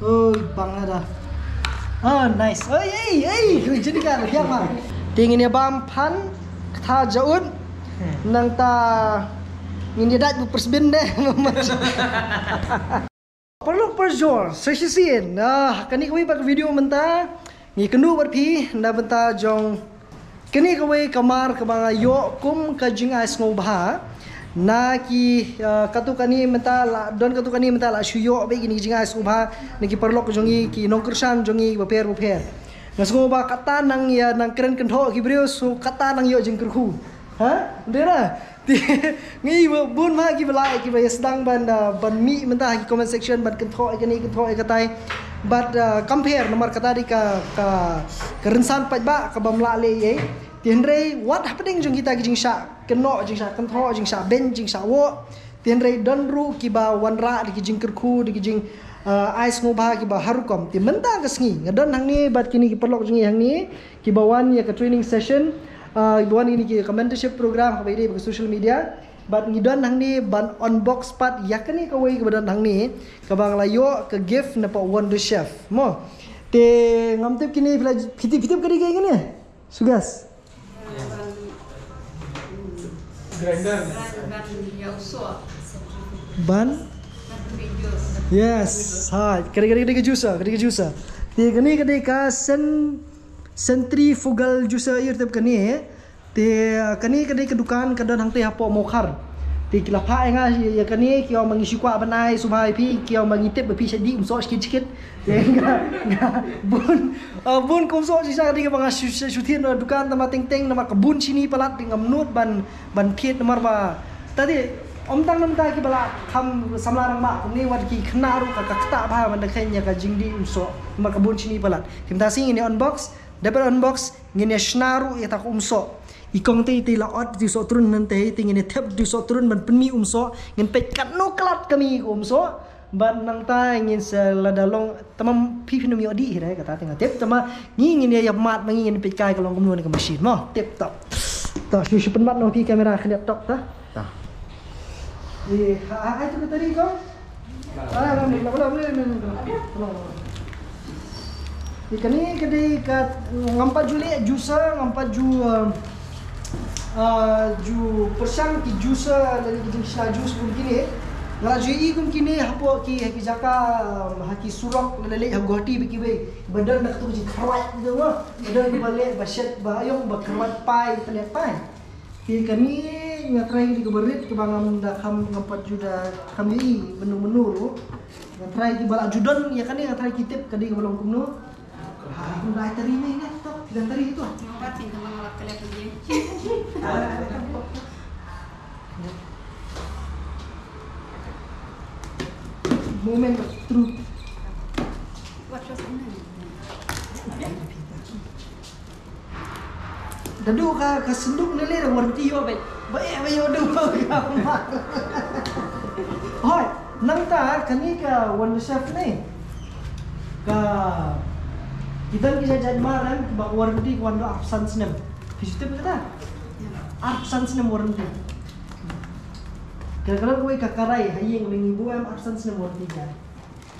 Oh, bang ada. Ah, nice. Oh, jadi kan dia mah. Tingin ya bampan ta jaun nang ta ngin dia dat persbin deh. Perlu perjor, sesisin. Nah, kani kami bak video mentah. Ni kendu berpi, na benta jong. Kani kami kamar ke bang yo kum ka jing ais ngobha. Na ki katu kani mentah don katu kani mentah la shuyo be gini jing ais ngobha. Ni ki perlu jongi ki nongkersan jongi beper. Nas ngobha kata nang ya nang keren kentho ki brio su kata nang yo jing kerhu. Ha? Ndera. Ngi bun ma ki belai ki sedang ban mi mentah ki comment section ban kentho katai but compare nomor kata di ka rensan pajba ka bamla le ye tienre what happening jong kita ki jing sha keno jing sha kentho jing sha ben jing sha wo tienre don ru ki ba wanra di ki jing kerku di ki jing ais ngobha ki ba harukom ti mentah ka sngi ngadon hang ni bat kini ki perlok jing hang ni ki bawan ya ka training session ibuan ini ki mentorship program ka ide ke social media but ngidon hang ni ban unbox part yakni ka wei ke badan hang ni ka bang layo ke gift na pa wonder chef mo te ngamtep kini pitip kadi kayak gini sugas grinder ban yes ha kadi juicer te kadi ka centrifugal juicer ir tep kani te kani ke dukan kadon hang te hapo mokhar te kilapa enga ya kani kio mangisi kwa banai subhai pi kio mangitep pi sedi umso sikit enga bun kumso sisa di banga syutin dukan nama teng nama kebun sini palat dengan menut ban piet nomor ba tadi om tang nam ta ki bala tham samlarang ma ni wat ki khna ru ka kta ba man khanya ka jingdi umso nomor kebun sini palat kimta sing ini unbox dapat unbox ngene shnaru ya tak umso ikong te la ot di so turun nante te ngene tep di so turun man penmi umso ngen pet kat no klat kami umso ban nang ta ngin se ladalong tamam pi no mi odi hira kata tengah tep tama ngin ya mat mangi ngin pet kai kalong kumno ke mesin mo tep top ta shu penmat no pi kamera khnep top ta ai tu tadi kau ikan ni kedai kat ngampat julik juicer ngampat ju persang ki juicer dari jenis jus pun kini ngala jui kum kini hapo ki jaka haki surok lele hagoti biki be badan nak tu ji khawat tu mah badan di balik baset bayong bakhawat pai telet pai ki kami ngatrai di keberit ke bangam dah kam ngampat juda kami menu ngatrai di bala judon ya kan ngatrai kitip kadi ke belum kumno aku dah terima ni tu dan tadi itu Ngobat sing kemang ngelak kelihatan dia. moment of truth What was in dadu ka senduk ni le warti yo bae yo du ka hoi nang ta kani ka wonder chef ni ka kita bisa jadi maran bak warti kwando absence nem fisite kata absence nem warti kira-kira kowe kakarai hayeng mengibu am absence nem warti kan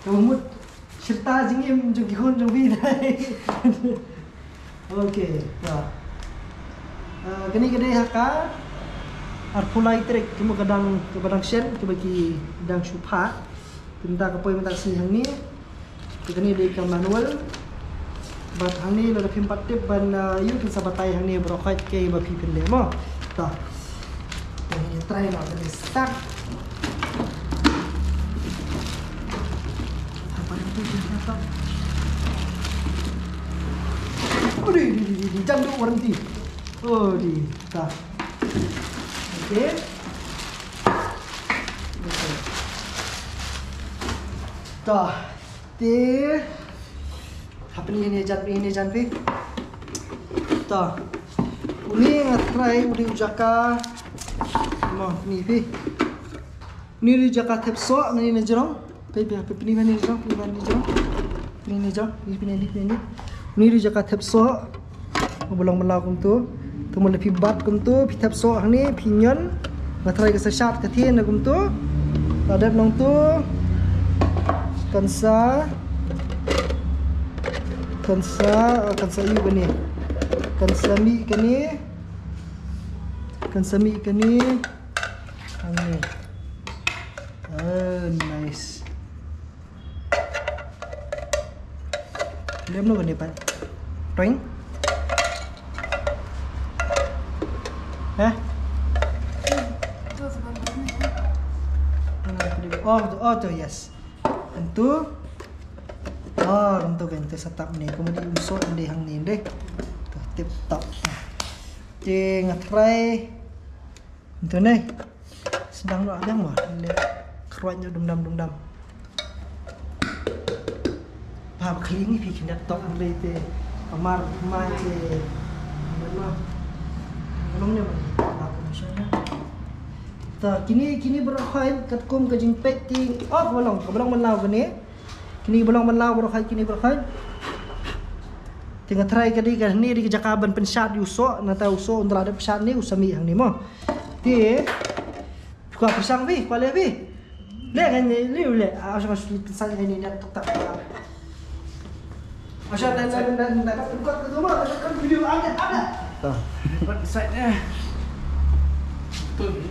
kamu cerita jing jung gihon jung bi dai oke ya kini kedai haka arpulai trek kemu kadang shen ke bagi dang supa minta ke poi minta sini hang ni kini dia ke manual bat hang ni la phim pat tip ban yu kin sabatai hang ni brokhait ke ba phi pin le mo ta ini try na ke start apa itu apa di jam tu berhenti di ta okey ta te apa ni jangan pi ta uni ngatrai udi ujaka mo ni pi ni ujaka tepso ni ni jerong pe ni ni jerong ni jerong ni ujaka tepso belum melakukan tu tumul lebih bat kum tu pitap so hang ni pinyon ngatrai ke sesat ke tien kum tu ladap nong tu kansa kansa iu kani. Kansami kani. Kansami kani. Ini. Oh, nice. Liam no kani pan. Toing. Hah? Tuh sebab ini. Oh tu yes. Tentu. Oh, tentu kan tu setup ni. Kemudian usut di hang ni deh. Tu tip top. Cing try. Tentu ni. Sedang nak ada mah. Ni keruatnya dum-dum. Paham kali ni fikir nak top ni te. Kamar je. Mana? Belum ni mana? Apa misalnya? Kini berkhain katkum ke jingpet ting belong menlau kini belong menlau berkhain kini berkhain tinggal try kadi kan ni di jakaban pensat yuso nata uso untuk ada pensat ni usami hang ni mo ti buka pisang bi kuala bi le kan ni le asal pensat ni nak tak asal dan buka ke rumah kan video ada Buat side-nya. Betul.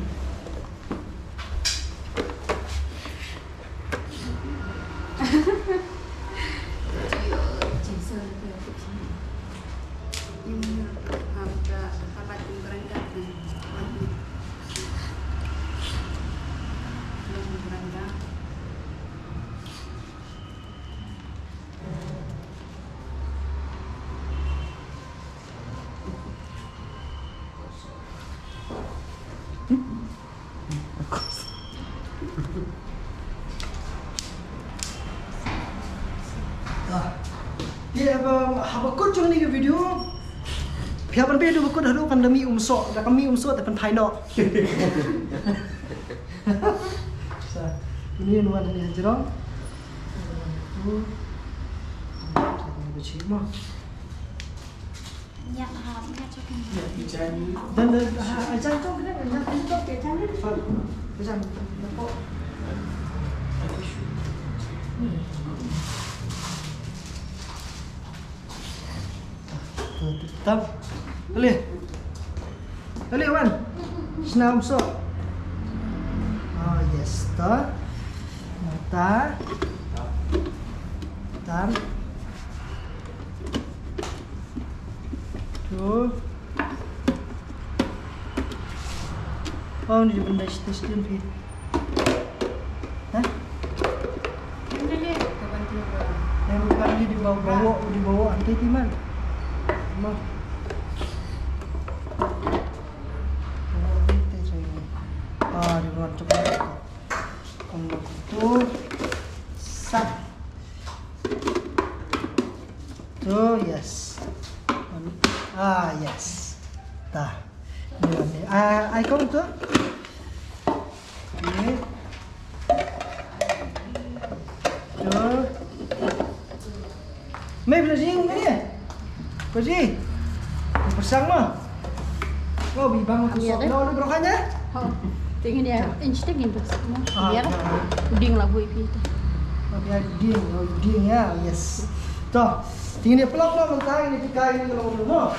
Ya, habakut jong ni ke video. Pihak pan video bakut hadu kan demi umsok, dah kami umsok tapi pai nok. Ini nuan ni jerong. Tu. Ini beci mah. Ya, ya cakap. Dan ajar tu kena ajar tu ke jangan. Jangan. Nampak. Tetap. Boleh Wan. Senam so. Oh yes, ta. Mata. Tam. Tu. Oh ni benda stesen pi. Hah? Ini dia kawan tu. Yang bukan ni dibawa anti timan. Mah. Di luar coba. Untuk itu sat. Tuh, yes. Yes. Tah. Ini icon tuh. Ini. Tuh. Mai belajar ni ya? Pergi. Pasang mah. Kau bibang aku sok. Kau ada berokanya? Oh, tinggal dia instek gitu. Biar puding lah gue itu. Oh, biar ding ya. Yes. Toh, tinggal dia pelak lah mentah ini pikai ini kalau mau.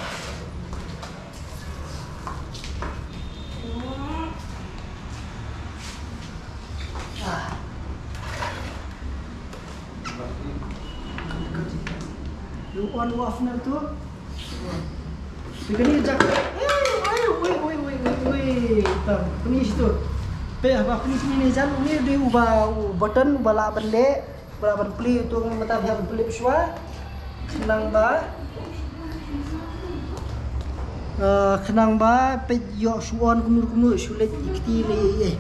You on off na tu. Begini jak. Woi. Tam, kini situ. Pe apa kini sini jan ni dia ubah button bala bende, bala ban play tu mata biar play peswa. Kenang ba pe yo suon kumur sulit ikti ni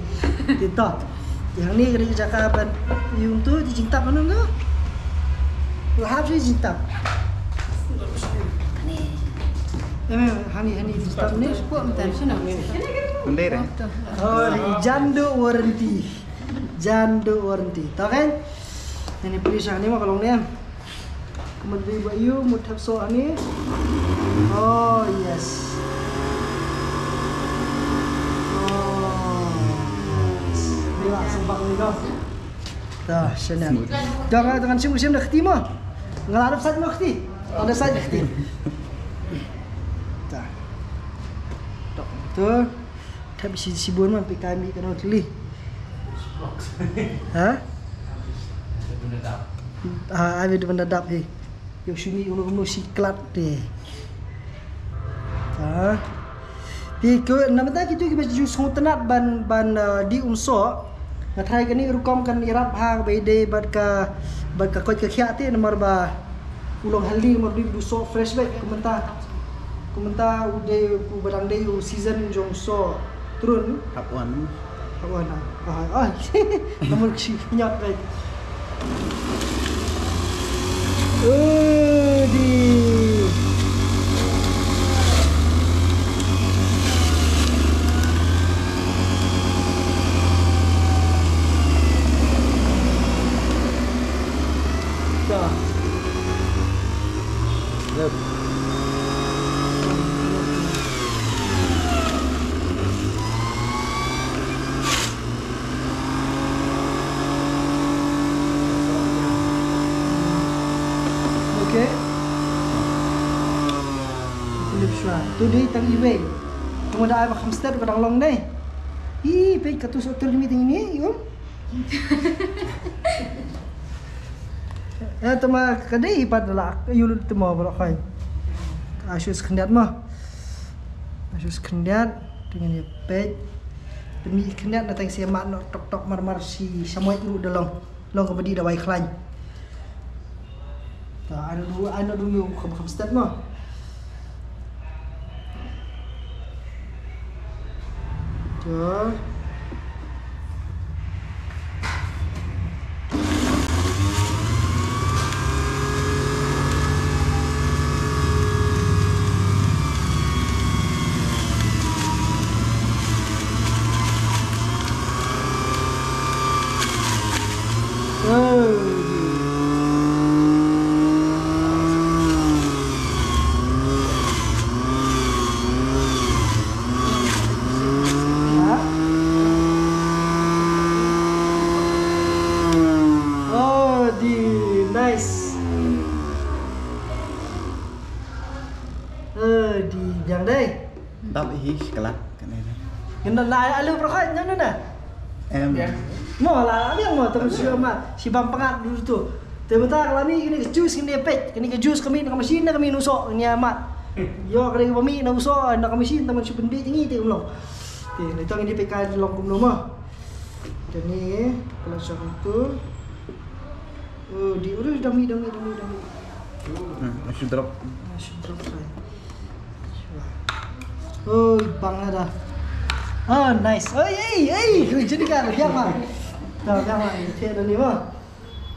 Tita. Yang ni kena jakaban yung tu dicinta mana tu? Tu habis dicinta. Hani dicinta ni sepuk mentan sana. Bendera. Oh, jando warranty. Tahu kan? Ini pelisah ni mah kalau ni. Kemudian bayu mutab so ni. Oh, yes. Dia sebab ni kau. Dah, senang. Jangan dengan sim dah ketima. ngelarap saja mau kti. Ada saja kti. Dah. Dok betul. Tapi si bon man kami kan tuli. Ha? Ada mendadak he. Yo sini ulo siklat deh. Ha. Pi ke nama tak itu kita jus tenat ban di umso. Ngatrai kani rukom kan irap ha bede bad ka koi ka khiati nomor ba ulong healthy nomor di so fresh back komenta ude ku barang dei season jong so turun Kapuan. kawan nomor nyot baik di Lep. Okay. Philip Shua. Tu dia tang iwe. Kamu dah apa hamster kadang long deh. Ih, baik katus otor meeting ini, yum. Ya tama kadai padala yul tama berakai. Asus kendiat mah. Asus kendiat dengan ya page. Demi kendiat datang si mak nak tok mar si samuai tu dalam long kembali dah baik lain. Tak ada dulu kamu start mah. Tu. Nice. Di yang đây. Đắp hí kelak cái này. Ngân lại alu berkai nyana dah. Em. Mau lah, yang mau terus si bang pengat dulu tu. Tebentar kalau ni ke jus ni pet, ni ke jus kami nak mesin kami nusok ni amat. Yo kali kami nak usok nak mesin teman si bendi tinggi tu ulong. Ni tong ni pekai long kum rumah. Dan ni kalau macam tu. Oh, di udah dami. Masih drop. Masih drop saya. Oh, bang ada. Ah, nice. Oh, jadi kan yang mah. Tahu yang mah. Tiada ni mah.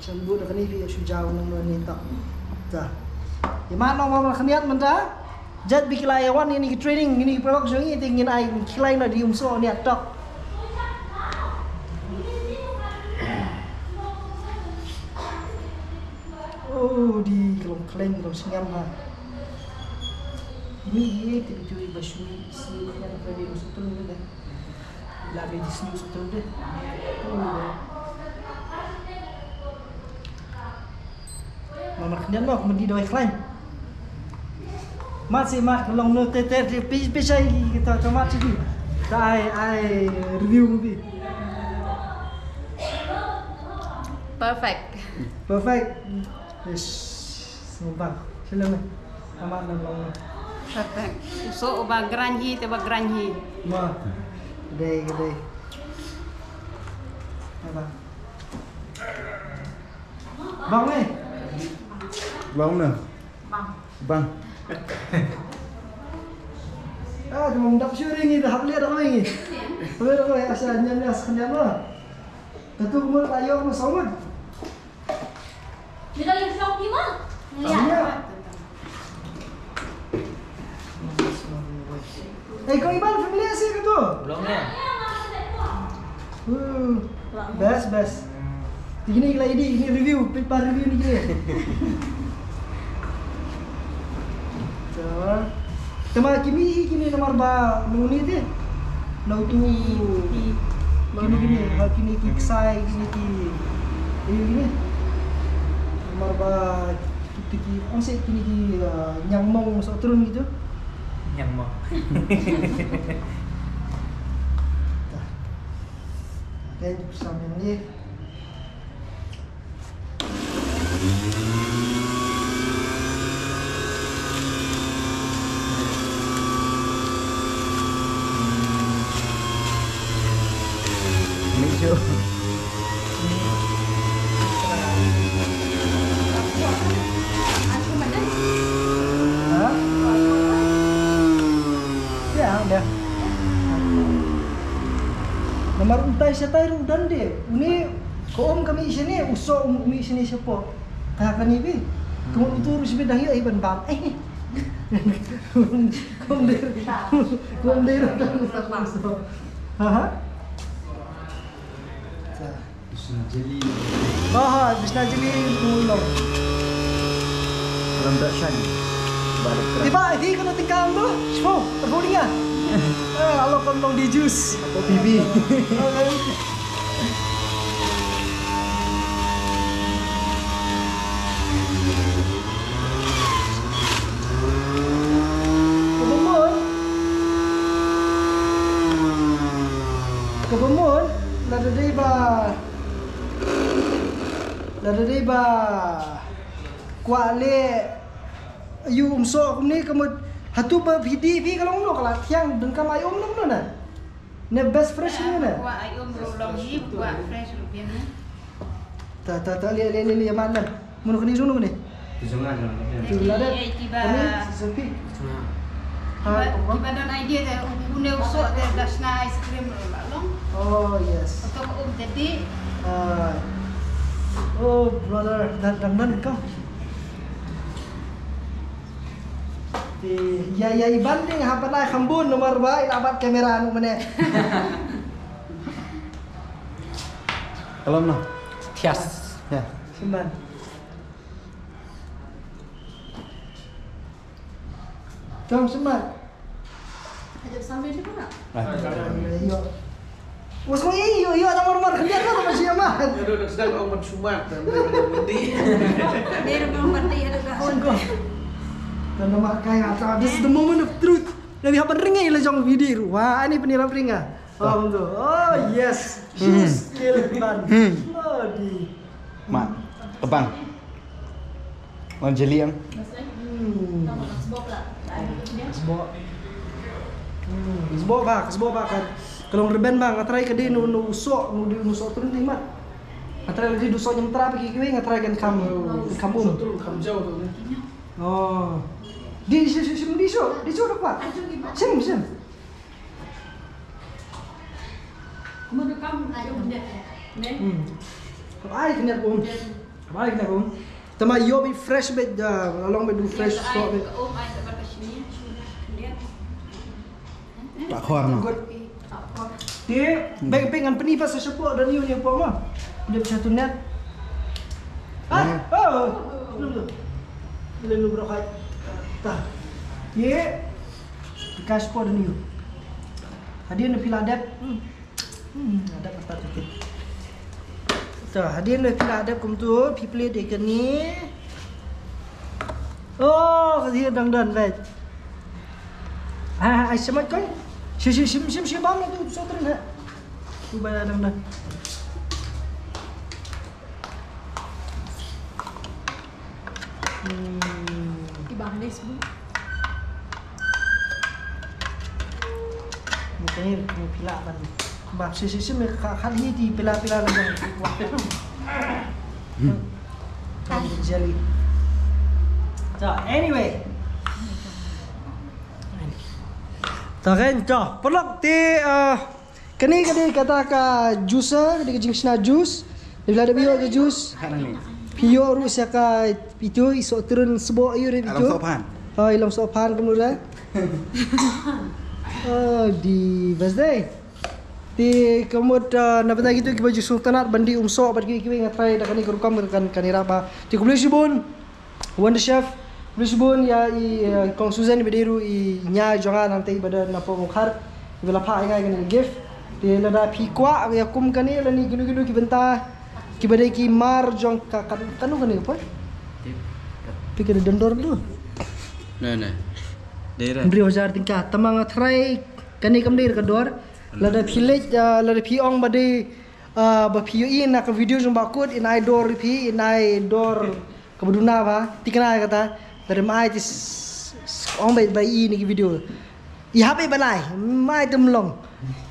Cembu dah ni dia sujau nang ni tak. Dah. Di mana mau khaniat mentah? Jad bikilayawan ini training ini produk jangi tingin ai kilai na di umso ni atok. Oh, di kelong klaim kelong senyam ha. Ini tiba curi basu si yang ada di musuh tu deh. Lagi di sini musuh tu deh. Mama kenyan mah kemudian doai klaim. Masih kelong no teter pisai kita coba sini. Ai review movie. Perfect. Yes, semoga. Selamat. Amat long. Perfect. So ubah granhi te granhi. Ma. Gede. Apa? Bang ni. Bang mana? Bang. Cuma dap syuring ni dah lihat dah ni. Boleh asal nyanyi asal mah. Tentu umur ayo masawad. Kita lihat vlog ni mah. Lihat. Kau Iban familiar sih ke tu? Belum ya? Best. Ini ini review, pipa review ni kira. Tema kini nomor ba nuni tu. Nau tu. Kini kiksai, kini. Ini. Nomor ba tiki ang sih tiki nyamong so turun gitu. Yang mau. Dan bersama ini Make sure. Aku mana? Hah? Ya, udah. Nomor untai saya tahu dan deh. Ini ko kami sini usok umi sini siapa? Kan ini. Kamu itu harus beda ya iban bang. Kom der. Hah? Jeli. Oh, bisa jadi tulong. Rendah shani. Balik keras. Tiba, ini kalau tinggal tuh, show, recording ya. Kalau kontong di jus. Apa bibi? Kebemun, lada deba. Lada deba. Kuale you umso ni kamu hatu ba vidi vi kalau uno kala tiang dengkam ayom no na. Ne best fresh ni na. Buat ayam rolong ni, buat fresh rupiah ni. Ta li mana. Mun kini sunu ni. Tujuan Tu lada. Tiba, Kami sepi. tiba don idea dah, une usok dah dasna ice cream rolong. Oh yes. Atau jadi, Oh brother, dan kau. Ya ibanding apa na kambun nomor ba ilabat kamera anu mana. Kalau mana? Tias. Ya. Semban. Jom semban. Ajak sambil siapa nak? Yo. Was mo yo ada nomor kerja tu apa sih amat. Aduh, sedang orang sumat dan berhenti. Dia belum ngerti ada kahon. Dan nama kaya atau this is the moment of truth. Dari hapan ringa ila jong video. Wah, ini penirap ringa. Oh betul. Oh yes. Shoes ban. Oh di. Mak. Kebang. Mau jeli yang? Sebab kan. Kalau reben bang, ngatrai ke dia nu usok, nu usok turun di mat. Ngatrai lagi usok yang terapi kiwe ngatrai kan kamu. Kamu jauh tu. Oh. Di so apa? Sim. Kamu rekam ada benda. Ne? Ay kena bom. Tama yo be fresh bit along with do fresh so bit. om ay dapat ke sini. Lihat. Tak khor no. Good. Dia pengan penipas sa siapa dan yun yung po mo. Dia bisa tunet. Belum bro kay. Ta. Ye. Bekas po dan yun. Hadir na pila adap. Adap apa tu? So, hadir na pila adap kum tu, people dia kini. Oh, hadir dan baik. Ai semat kau. Sim bam tu so tren ha. Tu bayar dan. Ibang Facebook. Mungkin pila ban. Bab sim kan ni di pila lang. Jelly. So, anyway. Taken to. Pelok ti kani kata ka juice di jing sna juice. Bila ada bio ke juice. Kanan ni. Pio ru ka itu iso turun sebo ayo re Alam itu. sopan. Oh, ilang sopan kemudian. Oh, di birthday. Di kemudian na benda gitu baju sultanat bandi umso bagi kiwi ngatrai dah kani kerukam kan kanirapa. Ti kubli sibun. Wonder chef Lisbon ya kong Susan bediru nya jangan nanti pada napa mukhar bila pa ingai kan gift dia lada pikwa ya kum kan ni lani ginu ki benta ki badai ki mar jong kanu kan apa Pikir dendor tu. Nah. Daerah. Beri wajar tingkat. Tamang try kani kamdir kedor. Lada village lada piong bade ba PUI nak video jom bakut in idor pi in idor kebuduna ba. Tikna kata dari mai tis ong bai ni video. I hape banai mai temlong.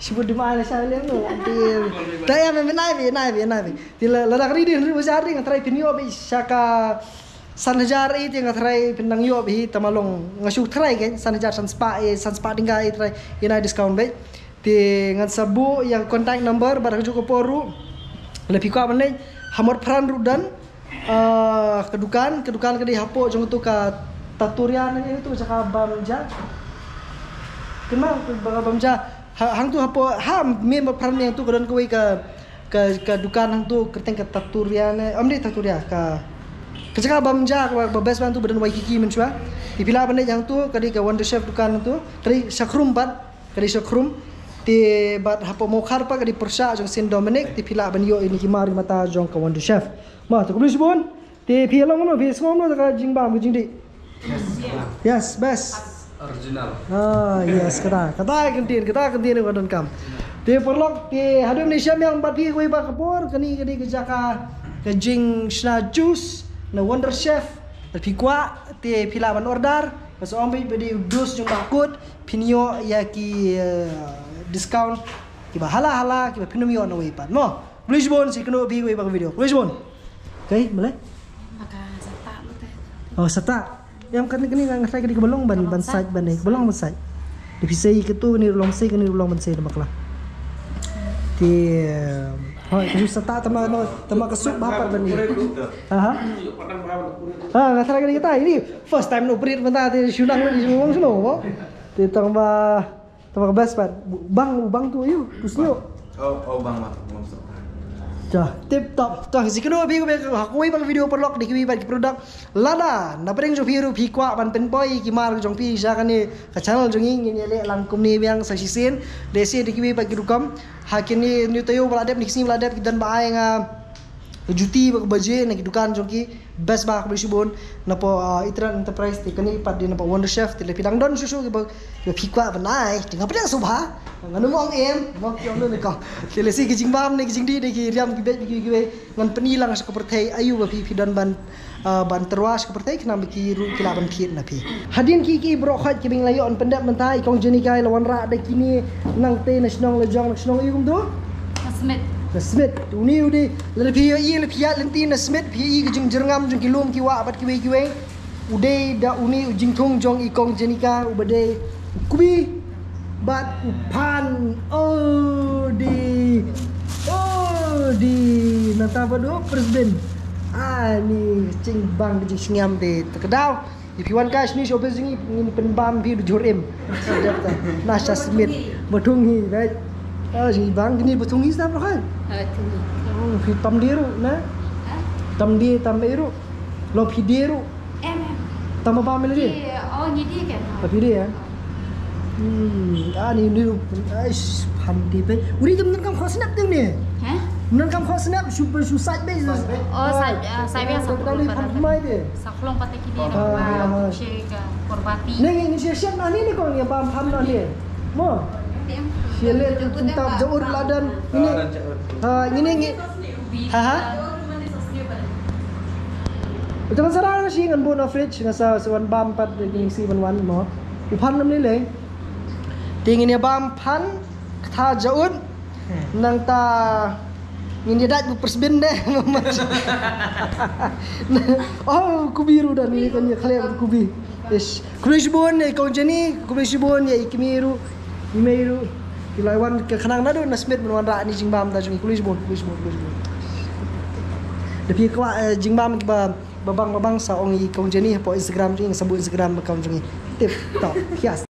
Sebut di mana saya lihat tu. Taya menai. Di lada kari di wajar ring try pinyo bi saka Sanhajar itu yang try pendang yo bi tamalong ngasu try kan Sanhajar Sanspa tinggal try ina discount baik di ngan sabu yang contact number barang cukup poru lebih kuat mana hamor peran rudan kedukan ke hapo jong tu ka taturian itu cakap bamja kenal bamja hang tu hapo member peran yang tu kedan kuai ke dukan hang tu keteng ke taturian amri taturia ka kecakap bamja best bantu badan Waikiki mensua dipila pandai yang tu kadi ke Wonder Chef dukan tu kadi sakrum ti bat hapo mokhar pa kadi persa jong Saint Dominic dipila ban yo ini kimari mata jong ke Wonder Chef ma tu kubli subon ti pilong no vis ngom no ka jingbam ku jingdi yes best Original. Yes kata kentin wadon kam ti perlok ti hadum ni syam yang bat pi kuai ba kapor kani ke jaka ke jing shna juice na Wonder Chef tapi kuat ti pilaban order pas ombi bedi dus jung bakut pinyo ya ki discount ki hala ki pinum yo no wipan mo Blisbon si keno bi bang video Blisbon okay boleh Maka sata lu teh. oh sata yang kan kini ngasai ke di belong ban side ban belong ban side di pisai ke tu ni long sai ke ni long ban sai maklah ti Hoi, kamu sata tama kesuk bapak bani. Aha. Nggak salah kita ini first time no operate bentar di sunang di ngomong suno, mo. Ti tambah best pat. Bang tu ayo, tusnyo. Oh bang mah. Dah, tip top. Tah si kedua bi hakui bang video perlok di kiwi bagi produk lada. Na pering jo biru bi kwa ban pen boy ki mar jong pi sa kan ni ka channel jong ni le langkum ni yang sa sisin. Desi di kiwi bagi rukam. Hakini ni tayo baladep ni sini baladep dan baai nga juti baje na dukan jongki best ba ko subon na po Itran Enterprise ti kani pat din na po Wonder Chef ti le pidang don susu ke phikwa banai ti ngapa dia subha nganu mong em mong kyong no ka ti le si ki jingbam ni ki jingdi ni ki riam ki bet ki ngan penilang sa pertai ayu ba pi dan ban terwas ke pertai kena ki ru ki laban phit na pi hadin ki bro khat ki bing layon pendap mentai kong jeni kai lawan ra de kini nang te nasional lejong nasional ikum tu Smith. Smith uni udi lebih lebih lentin Smith pi ke jeng jerngam jeng kilum kiwa abat kiwe ude da uni ujing thong jong ikong jenika ubade kubi bat upan di nata bado presiden ni cing bang jing singam de terkedau ipiwan kas ni sobe jingi ngin penbam pi jurim sedap ta Nasha Smith badungi right si bang gini betungi sedap kan Tunggu. Fi tamdiru na tamdi tambiru lo pidiru Em. tama pa mila dia Oh, ni dia kan? tapi dia ni ais panti pe uri temen kam kau snap tu ni Hah? men kam kau snap super susah be Oh, saya biasa tadi mai dia Saklong patek ini nak share ke korbati. ni siap nah ni kau ni pam pam nah ni mo sialet tuntab jaur ladan ini Jangan sarang sih ngan bon fridge ngasa sewan bam pat ding si ban mo upan nam ni le tingin ya bam pan tha jaun nang ta ini dat persben deh oh kubiru dan ini kan ya kalian kubi yes kubisbon ni kau jeni kubisbon ya ikmiru imeiru kilaiwan ke khanang nado nasmet menwan ra ni jingbam ta jungi kubisbon Depi kwa jingbam ba babang sa ongi kong jeni po Instagram jing sabu Instagram account jing tip top yes